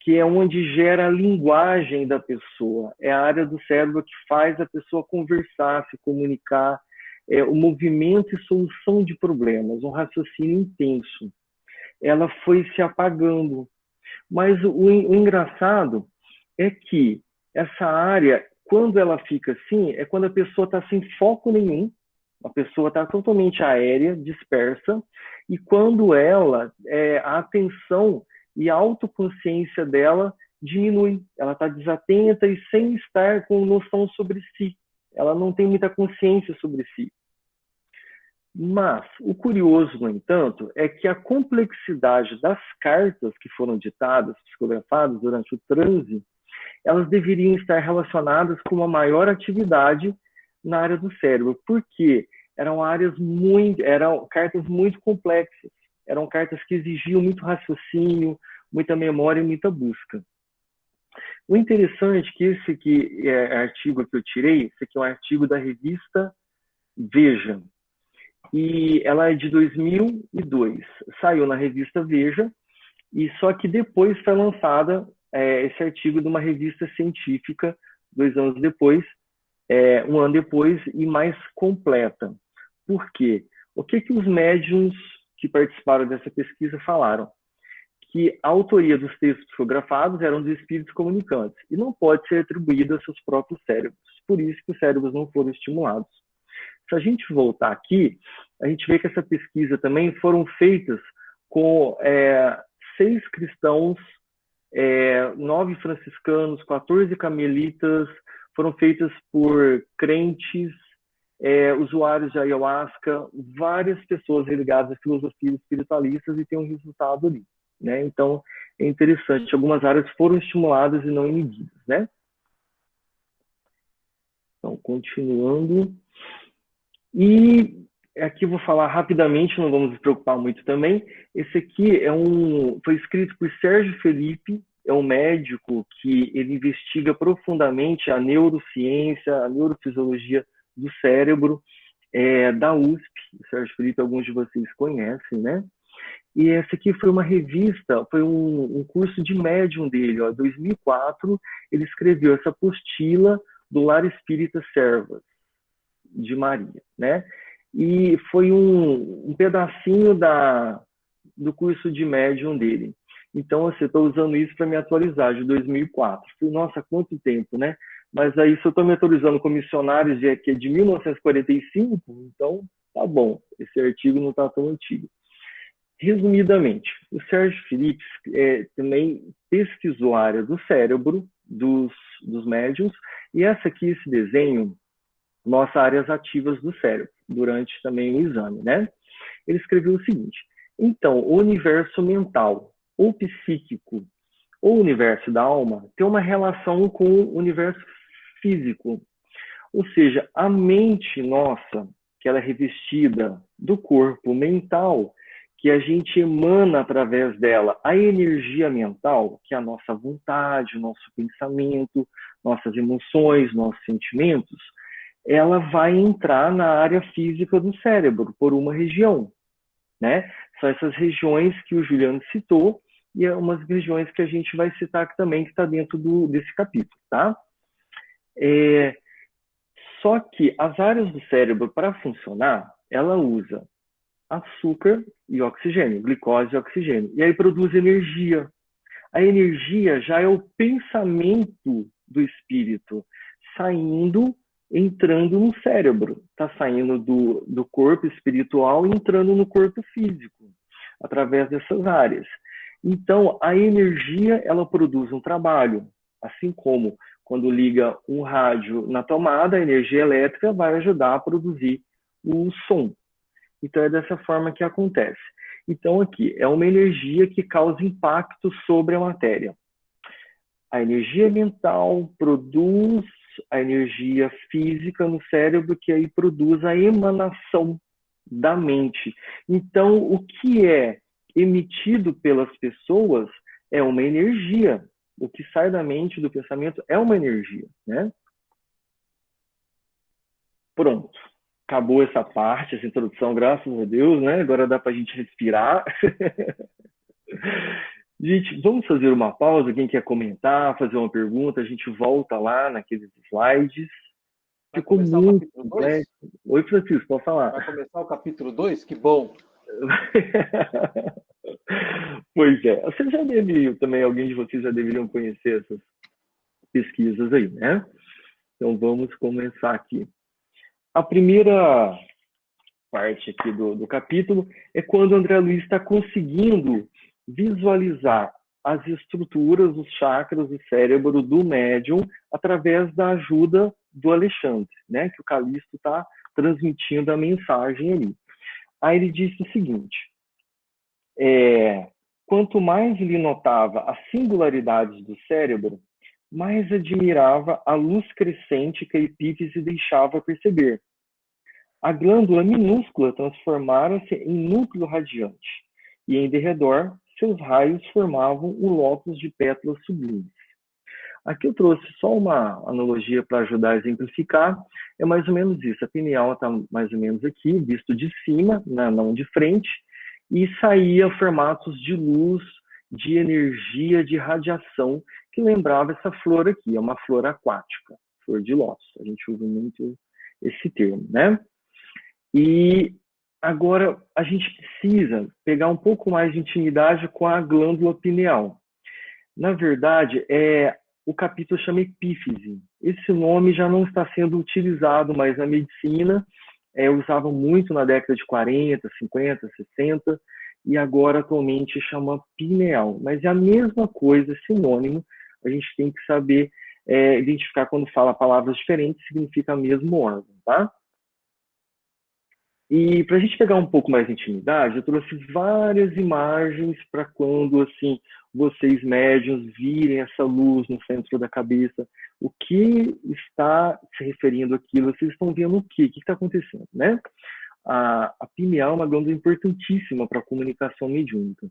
que é onde gera a linguagem da pessoa. É a área do cérebro que faz a pessoa conversar, se comunicar, o movimento e solução de problemas, um raciocínio intenso. Ela foi se apagando. Mas o engraçado é que essa área, quando ela fica assim, é quando a pessoa está sem foco nenhum, a pessoa está totalmente aérea, dispersa, e quando a atenção e a autoconsciência dela diminui. Ela está desatenta e sem estar com noção sobre si. Ela não tem muita consciência sobre si. Mas o curioso, no entanto, é que a complexidade das cartas que foram ditadas, psicografadas durante o transe, elas deveriam estar relacionadas com uma maior atividade na área do cérebro, porque eram cartas muito complexas, eram cartas que exigiam muito raciocínio, muita memória e muita busca. O interessante é que esse aqui artigo que eu tirei, esse aqui é um artigo da revista Veja, e ela é de 2002, saiu na revista Veja, e só que depois foi lançada esse artigo de uma revista científica, 2 anos depois, 1 ano depois, e mais completa. Por quê? O que os médiums que participaram dessa pesquisa falaram? Que a autoria dos textos psicografados eram dos espíritos comunicantes, e não pode ser atribuída aos seus próprios cérebros. Por isso que os cérebros não foram estimulados. Se a gente voltar aqui, a gente vê que essa pesquisa também foram feitas com 6 cristãos, 9 franciscanos, 14 carmelitas, foram feitas por crentes, usuários de ayahuasca, várias pessoas ligadas a filosofias espiritualistas, e tem um resultado ali, né? Então, é interessante, algumas áreas foram estimuladas e não inibidas, né? Então, continuando. E aqui eu vou falar rapidamente, não vamos nos preocupar muito também. Esse aqui foi escrito por Sérgio Felipe, é um médico que ele investiga profundamente a neurociência, a neurofisiologia do cérebro, da USP. O Sérgio Felipe, alguns de vocês conhecem, né? E essa aqui foi uma revista, foi um curso de médium dele, ó, 2004, ele escreveu essa apostila do Lar Espírita Servas, de Maria, né? E foi um pedacinho do curso de médium dele. Então, assim, eu estou usando isso para me atualizar, de 2004. Nossa, quanto tempo, né? Mas aí, se eu estou me atualizando com missionários que é de 1945, então tá bom, esse artigo não está tão antigo. Resumidamente, o Sérgio Felipe também pesquisou a área do cérebro dos médiums, e esse desenho mostra áreas ativas do cérebro durante também o exame, né? Ele escreveu o seguinte: então, o universo mental ou psíquico ou universo da alma tem uma relação com o universo físico, ou seja, a mente nossa, que ela é revestida do corpo mental, que a gente emana através dela a energia mental, que é a nossa vontade, o nosso pensamento, nossas emoções, nossos sentimentos, ela vai entrar na área física do cérebro, por uma região, né? São essas regiões que o Juliano citou, e é umas regiões que a gente vai citar aqui também, que está dentro desse capítulo, tá? Só que as áreas do cérebro, para funcionar, ela usa açúcar e oxigênio, glicose e oxigênio. E aí produz energia. A energia já é o pensamento do espírito entrando no cérebro. Está saindo do corpo espiritual e entrando no corpo físico, através dessas áreas. Então, a energia, ela produz um trabalho. Assim como quando liga um rádio na tomada, a energia elétrica vai ajudar a produzir o som. Então, é dessa forma que acontece. Então, aqui, é uma energia que causa impacto sobre a matéria. A energia mental produz a energia física no cérebro, que aí produz a emanação da mente. Então, o que é emitido pelas pessoas é uma energia. O que sai da mente, do pensamento, é uma energia, né? Pronto. Acabou essa parte, essa introdução, graças a Deus, né? Agora dá para a gente respirar. Gente, vamos fazer uma pausa. Quem quer comentar, fazer uma pergunta, a gente volta lá naqueles slides. Ficou muito complexo. Oi, Francisco, pode falar. Vai começar o capítulo 2? Que bom! Pois é. Você já também, alguém de vocês já deveriam conhecer essas pesquisas aí, né? Então, vamos começar aqui. A primeira parte aqui do capítulo é quando o André Luiz está conseguindo visualizar as estruturas, os chakras do cérebro do médium através da ajuda do Alexandre, né? Que o Calixto está transmitindo a mensagem ali. Aí ele disse o seguinte: quanto mais ele notava as singularidades do cérebro, mais admirava a luz crescente que a epífise deixava perceber. A glândula minúscula transformara-se em núcleo radiante, e em derredor, seus raios formavam um lótus de pétalas sublimes. Aqui eu trouxe só uma analogia para ajudar a exemplificar. É mais ou menos isso. A pineal está mais ou menos aqui, visto de cima, não de frente, e saía formatos de luz, de energia, de radiação, que lembrava essa flor aqui. É uma flor aquática, flor de lótus. A gente usa muito esse termo, né? E agora a gente precisa pegar um pouco mais de intimidade com a glândula pineal. Na verdade, o capítulo chama epífise. Esse nome já não está sendo utilizado mais na medicina. Usavam muito na década de 40, 50, 60. e agora atualmente chama pineal. Mas é a mesma coisa, sinônimo, a gente tem que saber identificar quando fala palavras diferentes, significa o mesmo órgão, tá? E para a gente pegar um pouco mais de intimidade, eu trouxe várias imagens para quando, assim, vocês médiuns virem essa luz no centro da cabeça, o que está se referindo àquilo, vocês estão vendo o quê? O que está acontecendo, né? A pineal é uma glândula importantíssima para a comunicação mediúnica.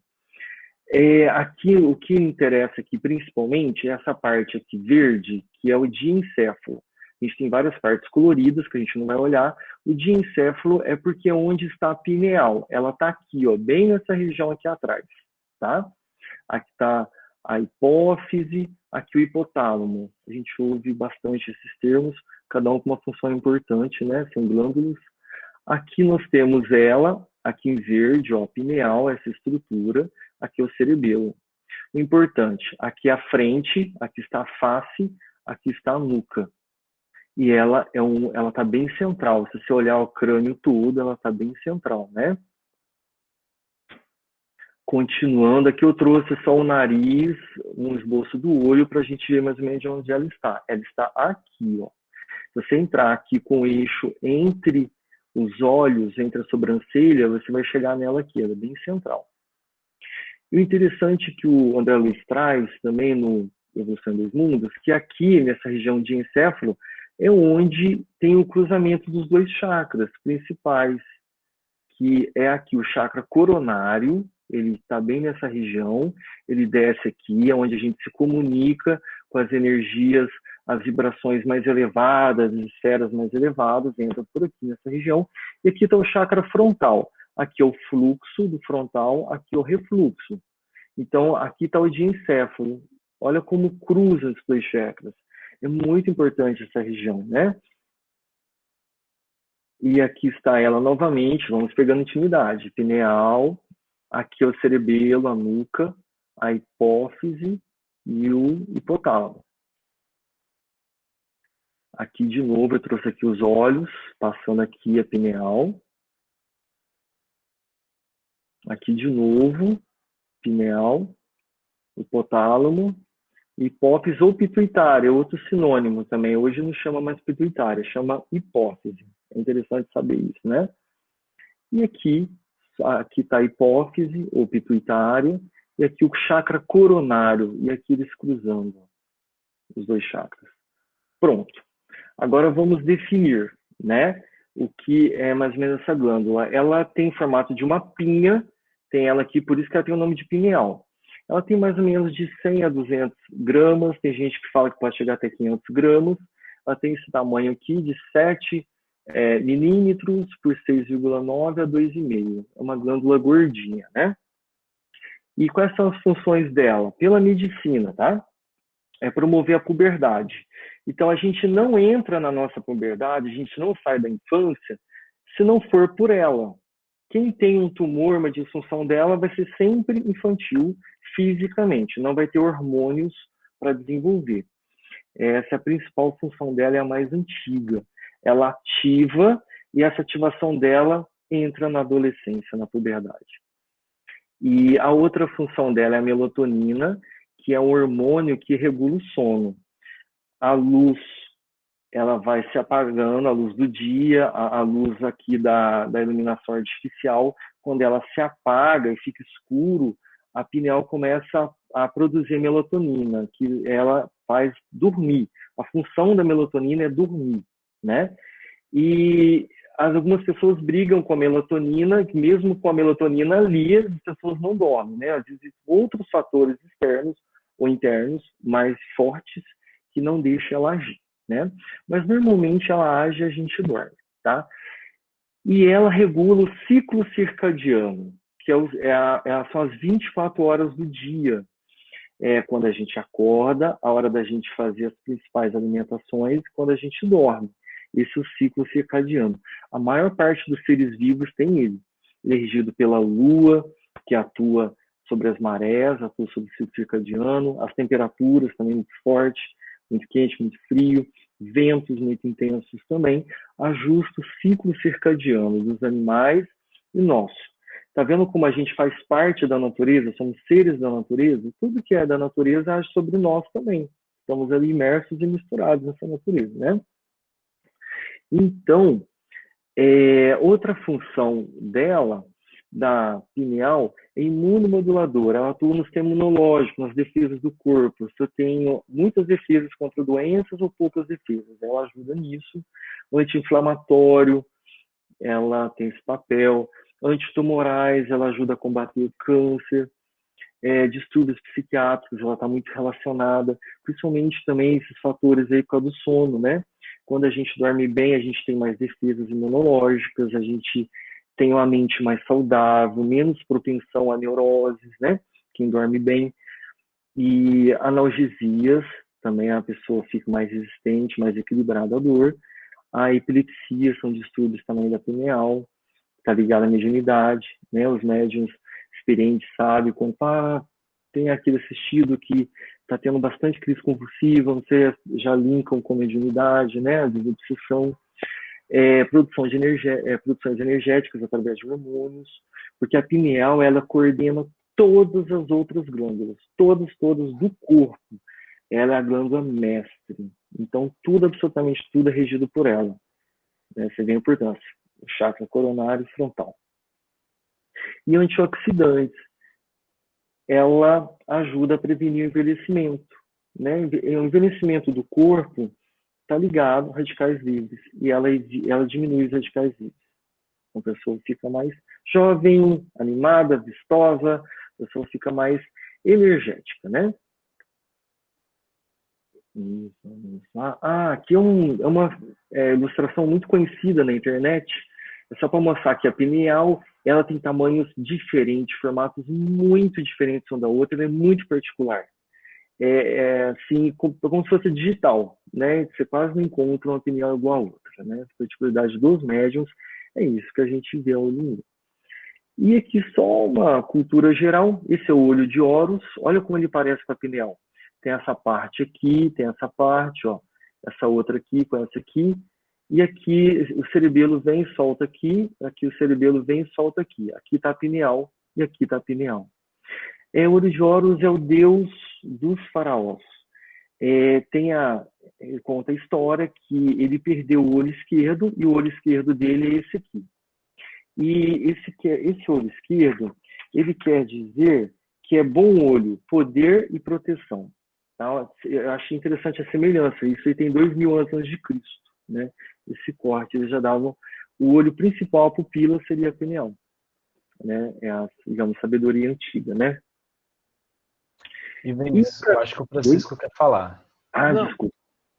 Aqui, o que interessa aqui principalmente é essa parte aqui verde, que é o diencéfalo. A gente tem várias partes coloridas que a gente não vai olhar. O diencéfalo é porque é onde está a pineal. Ela está aqui, ó, bem nessa região aqui atrás, tá? Aqui está a hipófise, aqui o hipotálamo. A gente ouve bastante esses termos, cada um com uma função importante, né? São glândulas. Aqui nós temos ela, aqui em verde, ó, a pineal, essa estrutura. Aqui é o cerebelo. O importante, aqui à frente, aqui está a face, aqui está a nuca. E ela está bem central. Se você olhar o crânio todo, ela está bem central, né? Continuando, aqui eu trouxe só o nariz, um esboço do olho, para a gente ver mais ou menos onde ela está. Ela está aqui, ó. Se você entrar aqui com o eixo entre os olhos, entre a sobrancelha, você vai chegar nela aqui, ela é bem central. E o interessante que o André Luiz traz também no Evolução dos Mundos, que aqui, nessa região de encéfalo, é onde tem o cruzamento dos dois chakras principais, que é aqui o chakra coronário, ele está bem nessa região, ele desce aqui, é onde a gente se comunica com as energias, as vibrações mais elevadas, as esferas mais elevadas, entra por aqui nessa região. E aqui está o chakra frontal. Aqui é o fluxo do frontal, aqui é o refluxo. Então, aqui está o diencéfalo. Olha como cruza os dois chakras. É muito importante essa região, né? E aqui está ela novamente, vamos pegando intimidade. Pineal, aqui é o cerebelo, a nuca, a hipófise e o hipotálamo. Aqui de novo eu trouxe aqui os olhos, passando aqui a pineal. Aqui de novo, pineal, hipotálamo, hipófise ou pituitária, outro sinônimo também. Hoje não chama mais pituitária, chama hipófise. É interessante saber isso, né? E aqui está a hipófise ou pituitária, e aqui o chakra coronário, e aqui eles cruzando os dois chakras. Pronto. Agora vamos definir, né? O que é mais ou menos essa glândula. Ela tem formato de uma pinha, tem ela aqui, por isso que ela tem o nome de pineal. Ela tem mais ou menos de 100 a 200 gramas, tem gente que fala que pode chegar até 500 gramas. Ela tem esse tamanho aqui de 7 milímetros por 6,9 a 2,5. É uma glândula gordinha, né? E quais são as funções dela? Pela medicina, tá? É promover a puberdade. Então, a gente não entra na nossa puberdade, a gente não sai da infância, se não for por ela. Quem tem um tumor, uma disfunção dela, vai ser sempre infantil fisicamente, não vai ter hormônios para desenvolver. Essa é a principal função dela, é a mais antiga. Ela ativa e essa ativação dela entra na adolescência, na puberdade. E a outra função dela é a melatonina, que é um hormônio que regula o sono. A luz, ela vai se apagando, a luz do dia, a luz aqui da iluminação artificial, quando ela se apaga e fica escuro, a pineal começa a produzir melatonina, que ela faz dormir. A função da melatonina é dormir, né? E algumas pessoas brigam com a melatonina, mesmo com a melatonina ali, as pessoas não dormem, né? Às vezes outros fatores externos ou internos mais fortes que não deixam ela agir, né? Mas normalmente ela age e a gente dorme, tá? E ela regula o ciclo circadiano, que são as 24 horas do dia. Quando a gente acorda, a hora da gente fazer as principais alimentações, quando a gente dorme. Esse é o ciclo circadiano. A maior parte dos seres vivos tem ele. Ele é regido pela lua, que atua sobre as marés, atua sobre o ciclo circadiano, as temperaturas também muito fortes, muito quente, muito frio, ventos muito intensos também, ajusta o ciclo circadiano dos animais e nosso. Tá vendo como a gente faz parte da natureza, somos seres da natureza? Tudo que é da natureza age sobre nós também. Estamos ali imersos e misturados nessa natureza, né? Então, outra função dela, da pineal, é imunomoduladora. Ela atua no sistema imunológico, nas defesas do corpo. Se eu tenho muitas defesas contra doenças ou poucas defesas, ela ajuda nisso. O anti-inflamatório, ela tem esse papel. Antitumorais, ela ajuda a combater o câncer. Distúrbios psiquiátricos, ela está muito relacionada, principalmente também esses fatores aí por causa do sono, né? Quando a gente dorme bem, a gente tem mais defesas imunológicas, a gente tem uma mente mais saudável, menos propensão a neuroses, né? Quem dorme bem. E analgesias, também a pessoa fica mais resistente, mais equilibrada à dor. A epilepsia são distúrbios também da pineal, está ligada à mediunidade, né? Os médiuns experientes sabem quando tem aquele assistido que está tendo bastante crise convulsiva, você já linkam com mediunidade, né? A desobsessão, produções energéticas através de hormônios, porque a pineal, ela coordena todas as outras glândulas, todas do corpo. Ela é a glândula mestre. Então, tudo, absolutamente tudo é regido por ela. Essa é a importância. O chakra coronário e frontal. E antioxidantes, ela ajuda a prevenir o envelhecimento, né? O envelhecimento do corpo está ligado a radicais livres e ela diminui os radicais livres. Então, a pessoa fica mais jovem, animada, vistosa, a pessoa fica mais energética, né? Aqui é uma ilustração muito conhecida na internet. É só para mostrar que a pineal, ela tem tamanhos diferentes, formatos muito diferentes uma da outra, ela é muito particular. Assim, como se fosse digital, né? Você quase não encontra uma pineal igual a outra, né? A particularidade dos médiums é isso que a gente vê ao olho nu. E aqui só uma cultura geral. Esse é o olho de Horus. Olha como ele parece com a pineal. Tem essa parte aqui, tem essa parte, ó, essa outra aqui com essa aqui. E aqui o cerebelo vem e solta aqui o cerebelo vem e solta aqui. Aqui está a pineal e aqui está a pineal. O olho de Horus é o deus dos faraós. Ele conta a história que ele perdeu o olho esquerdo e o olho esquerdo dele é esse aqui. E esse olho esquerdo, ele quer dizer que é bom olho, poder e proteção. Tá? Eu achei interessante a semelhança. Isso aí tem 2000 anos antes de Cristo, né? Esse corte, eles já davam o olho principal, a pupila seria a pineal, né? É a, digamos, sabedoria antiga, né? E Vinícius, eu acho que o Francisco quer falar. Não. Desculpa.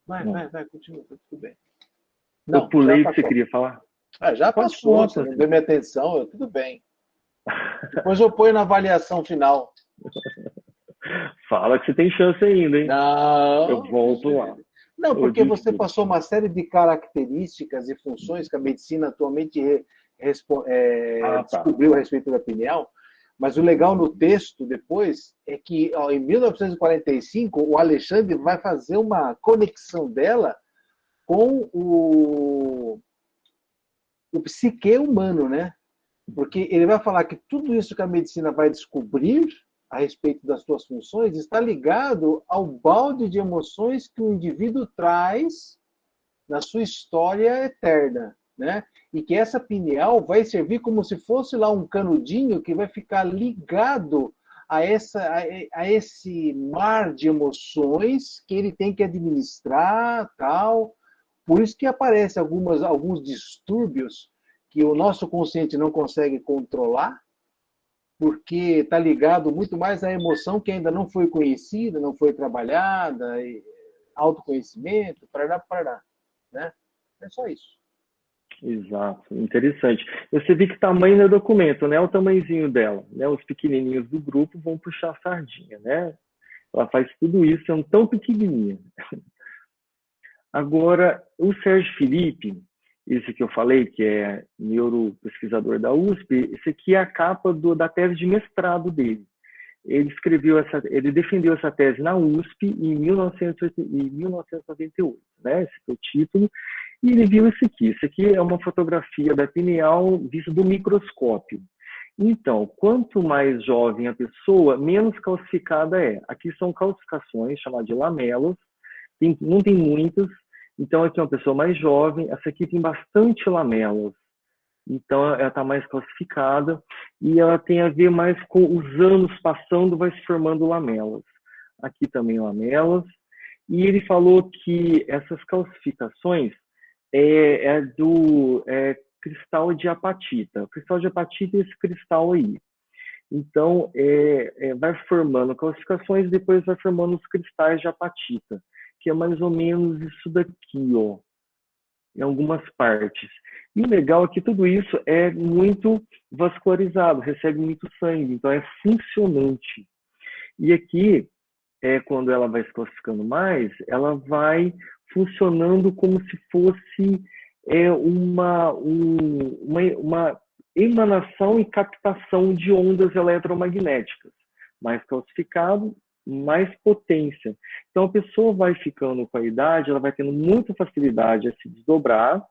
Vai, continua, tá tudo bem. Eu pulei o que você queria falar. Já passou, você não deu minha atenção, tudo bem. Depois eu ponho na avaliação final. Fala que você tem chance ainda, hein? Não. Eu volto lá. Não, porque você passou uma série de características e funções que a medicina atualmente descobriu a respeito da pineal, mas o legal no texto depois é que em 1945 o Alexandre vai fazer uma conexão dela com o psique humano, né? Porque ele vai falar que tudo isso que a medicina vai descobrir a respeito das suas funções está ligado ao balde de emoções que o indivíduo traz na sua história eterna, né? E que essa pineal vai servir como se fosse lá um canudinho que vai ficar ligado a esse mar de emoções que ele tem que administrar, tal. Por isso que aparecem alguns distúrbios que o nosso consciente não consegue controlar, porque está ligado muito mais à emoção que ainda não foi conhecida, não foi trabalhada, autoconhecimento, parará, né? É só isso. Exato, interessante. Você vê que tamanho é documento, né? O tamanhozinho dela, né? Os pequenininhos do grupo vão puxar a sardinha, né? Ela faz tudo isso, é tão pequenininha. Agora, o Sérgio Felipe, esse que eu falei, que é neuropesquisador da USP, esse aqui é a capa da tese de mestrado dele. Ele defendeu essa tese na USP em 1998, né? Esse é o título. E ele viu esse aqui. Esse aqui é uma fotografia da pineal vista do microscópio. Então, quanto mais jovem a pessoa, menos calcificada é. Aqui são calcificações, chamadas de lamelas, não tem muitas. Então, aqui é uma pessoa mais jovem, essa aqui tem bastante lamelas. Então, ela está mais calcificada e ela tem a ver mais com os anos passando, vai se formando lamelas. Aqui também lamelas. E ele falou que essas calcificações do cristal de apatita. O cristal de apatita é esse cristal aí. Então, vai formando calcificações e depois vai formando os cristais de apatita, que é mais ou menos isso daqui, ó, em algumas partes. E o legal é que tudo isso é muito vascularizado, recebe muito sangue, então é funcionante. E aqui, quando ela vai se classificando mais, ela vai funcionando como se fosse uma emanação e captação de ondas eletromagnéticas. Mais calcificado, mais potência. Então, a pessoa vai ficando com a idade, ela vai tendo muita facilidade a se desdobrar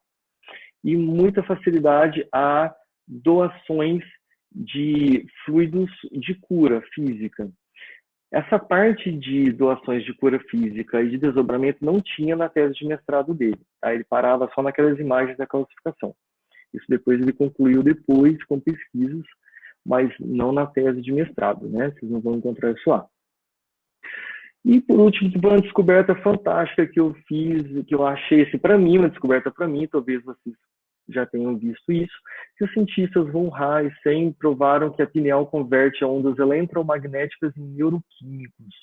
e muita facilidade a doações de fluidos de cura física. Essa parte de doações de cura física e de desdobramento não tinha na tese de mestrado dele. Tá? Ele parava só naquelas imagens da calcificação. Isso depois ele concluiu depois com pesquisas, mas não na tese de mestrado, né? Vocês não vão encontrar isso lá. E por último, uma descoberta fantástica que eu fiz, que eu achei, para mim, uma descoberta para mim, talvez vocês já tenham visto isso, que os cientistas von Haysen provaram que a pineal converte ondas eletromagnéticas em neuroquímicos.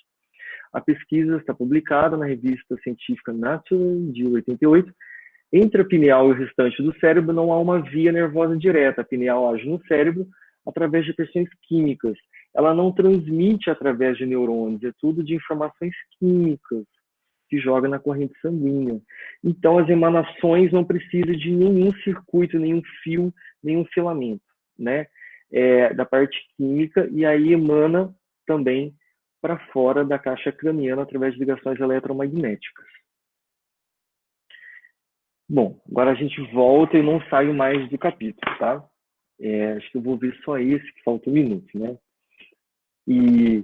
A pesquisa está publicada na revista científica Nature, de 88. Entre a pineal e o restante do cérebro não há uma via nervosa direta. A pineal age no cérebro através de pressões químicas. Ela não transmite através de neurônios, é tudo de informações químicas que joga na corrente sanguínea. Então, as emanações não precisam de nenhum circuito, nenhum fio, nenhum filamento, né? Da parte química, e aí emana também para fora da caixa craniana através de ligações eletromagnéticas. Bom, agora a gente volta e não saio mais do capítulo, tá? Acho que eu vou ver só esse, que falta um minuto, né? E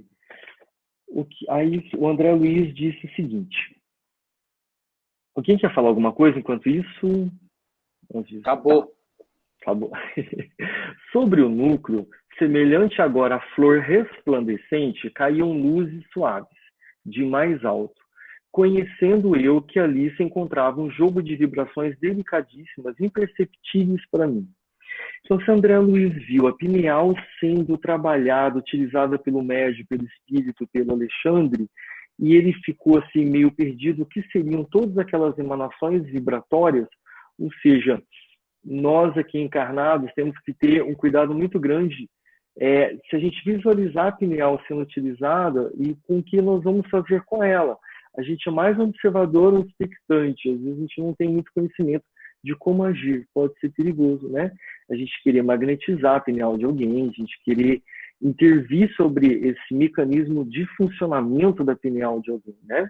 aí o André Luiz disse o seguinte. Alguém quer falar alguma coisa enquanto isso? Acabou. Acabou. Sobre o núcleo, semelhante agora à flor resplandecente, caíam luzes suaves, de mais alto. Conhecendo eu que ali se encontrava um jogo de vibrações delicadíssimas, imperceptíveis para mim. Então, se André Luiz viu a pineal sendo trabalhada, utilizada pelo médium, pelo espírito, pelo Alexandre, e ele ficou assim meio perdido, o que seriam todas aquelas emanações vibratórias? Ou seja, nós aqui encarnados temos que ter um cuidado muito grande se a gente visualizar a pineal sendo utilizada e com o que nós vamos fazer com ela. A gente é mais um observador, um expectante, às vezes a gente não tem muito conhecimento de como agir, pode ser perigoso, né? A gente querer magnetizar a pineal de alguém, a gente querer intervir sobre esse mecanismo de funcionamento da pineal de alguém, né?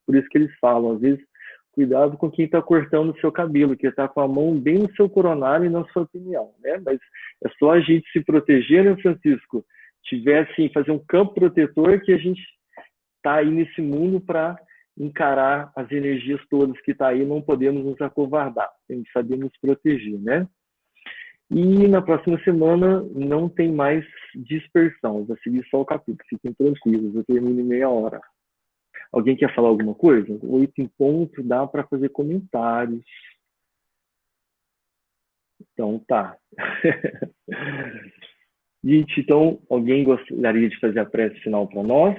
Por isso que eles falam, às vezes, cuidado com quem está cortando o seu cabelo, que está com a mão bem no seu coronário e na sua pineal, né? Mas é só a gente se proteger, né, Francisco? Tiver, assim, fazer um campo protetor que a gente está aí nesse mundo para encarar as energias todas que está aí, não podemos nos acovardar, temos que saber nos proteger, né? E na próxima semana não tem mais dispersão, vai seguir só o capítulo, fiquem tranquilos, eu termino em meia hora. Alguém quer falar alguma coisa? 8 em ponto, dá para fazer comentários. Então tá. Gente, então alguém gostaria de fazer a prece final para nós?